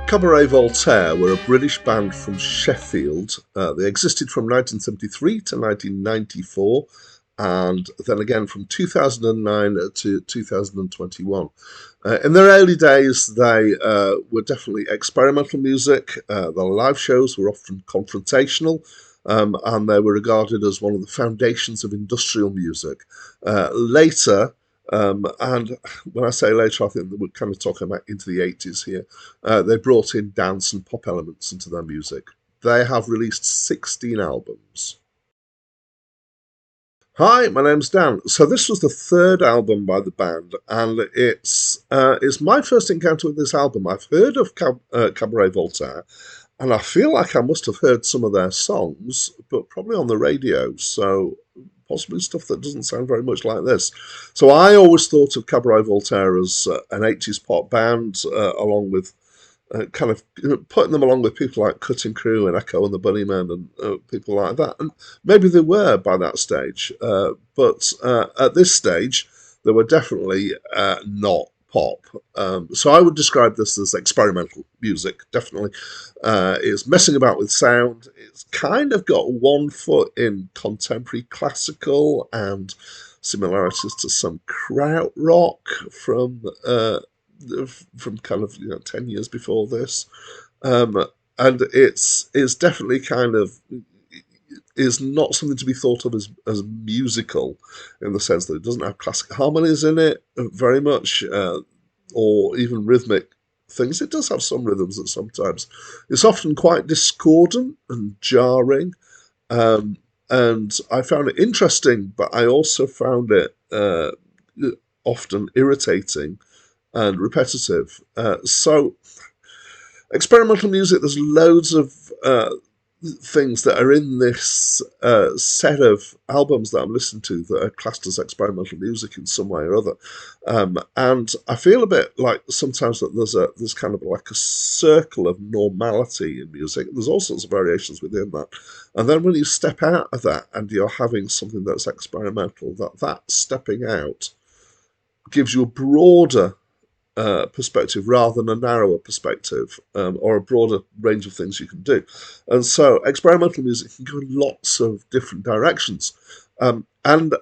Cabaret Voltaire were a British band from Sheffield. They existed from 1973 to 1994, and then again from 2009 to 2021. In their early days, they were definitely experimental music. Their live shows were often confrontational, and they were regarded as one of the foundations of industrial music. Later, and when I say later, I think that we're kind of talking about into the 80s here. They brought in dance and pop elements into their music. They have released 16 albums. Hi, my name's Dan. So this was the third album by the band, and it's my first encounter with this album. I've heard of Cabaret Voltaire, and I feel like I must have heard some of their songs, but probably on the radio. So possibly stuff that doesn't sound very much like this. So I always thought of Cabaret Voltaire as an 80s pop band, along with kind of putting them along with people like Cutting Crew and Echo and the Bunnymen and people like that. And maybe they were by that stage, but at this stage, they were definitely not pop. So I would describe this as experimental music, definitely. It's messing about with sound. It's kind of got one foot in contemporary classical and similarities to some krautrock from kind of 10 years before this. And it's definitely kind of is not something to be thought of as musical in the sense that it doesn't have classic harmonies in it very much, or even rhythmic things. It does have some rhythms at sometimes. It's often quite discordant and jarring, and I found it interesting, but I also found it often irritating and repetitive. So experimental music, there's loads of things that are in this set of albums that I'm listening to that are classed as experimental music in some way or other. And I feel a bit like sometimes that there's kind of like a circle of normality in music. There's all sorts of variations within that. And then when you step out of that and you're having something that's experimental, that stepping out gives you a broader perspective rather than a narrower perspective, or a broader range of things you can do. And so experimental music can go in lots of different directions. And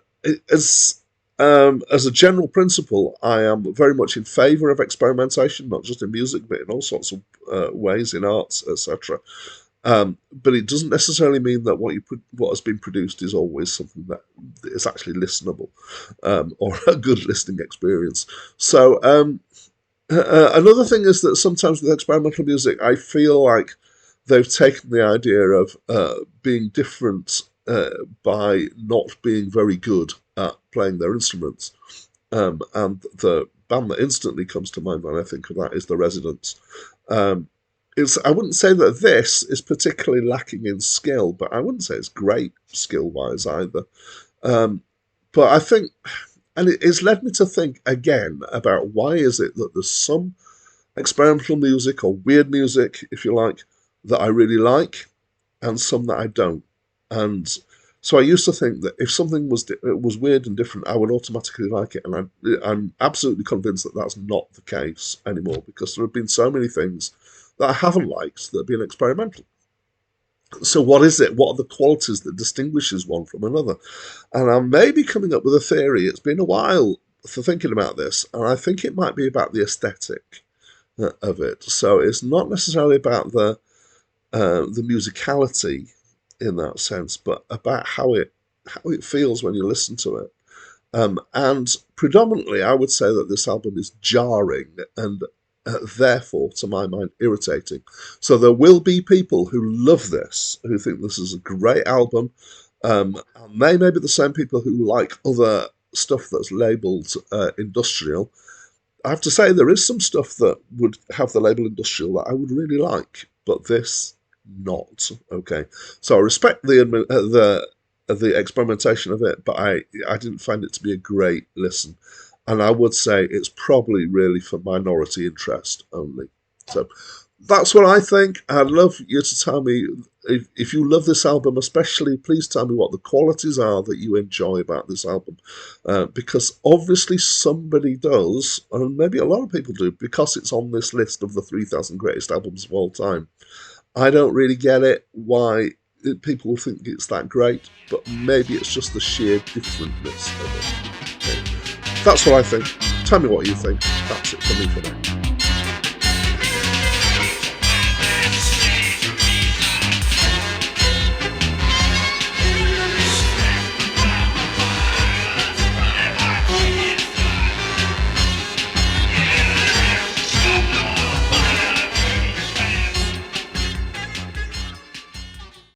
as a general principle, I am very much in favour of experimentation, not just in music, but in all sorts of ways, in arts, etc. But it doesn't necessarily mean that what has been produced is always something that is actually listenable, or a good listening experience. So another thing is that sometimes with experimental music, I feel like they've taken the idea of being different by not being very good at playing their instruments. And the band that instantly comes to mind when I think of that is The Residents. I wouldn't say that this is particularly lacking in skill, but I wouldn't say it's great skill-wise either. But I think, and it's led me to think again about why is it that there's some experimental music or weird music, if you like, that I really like, and some that I don't. And so I used to think that if something was weird and different, I would automatically like it, and I'm absolutely convinced that that's not the case anymore, because there have been so many things that I haven't liked that have been experimental. So what is it? What are the qualities that distinguishes one from another? And I'm maybe coming up with a theory. It's been a while for thinking about this, and I think it might be about the aesthetic of it. So it's not necessarily about the musicality in that sense, but about how it feels when you listen to it. And predominantly, I would say that this album is jarring and therefore, to my mind, irritating. So there will be people who love this, who think this is a great album, and they may be the same people who like other stuff that's labelled industrial. I have to say there is some stuff that would have the label industrial that I would really like, but this not. Okay, so I respect the experimentation of it, but I didn't find it to be a great listen. And I would say it's probably really for minority interest only. So That's what I think. I'd love you to tell me if you love this album, especially. Please tell me what the qualities are that you enjoy about this album, because obviously somebody does, and maybe a lot of people do, because it's on this list of the 3,000 greatest albums of all time. I don't really get it why people think it's that great, but maybe it's just the sheer differentness of it. Okay. That's what I think. Tell me what you think. That's it for me for now.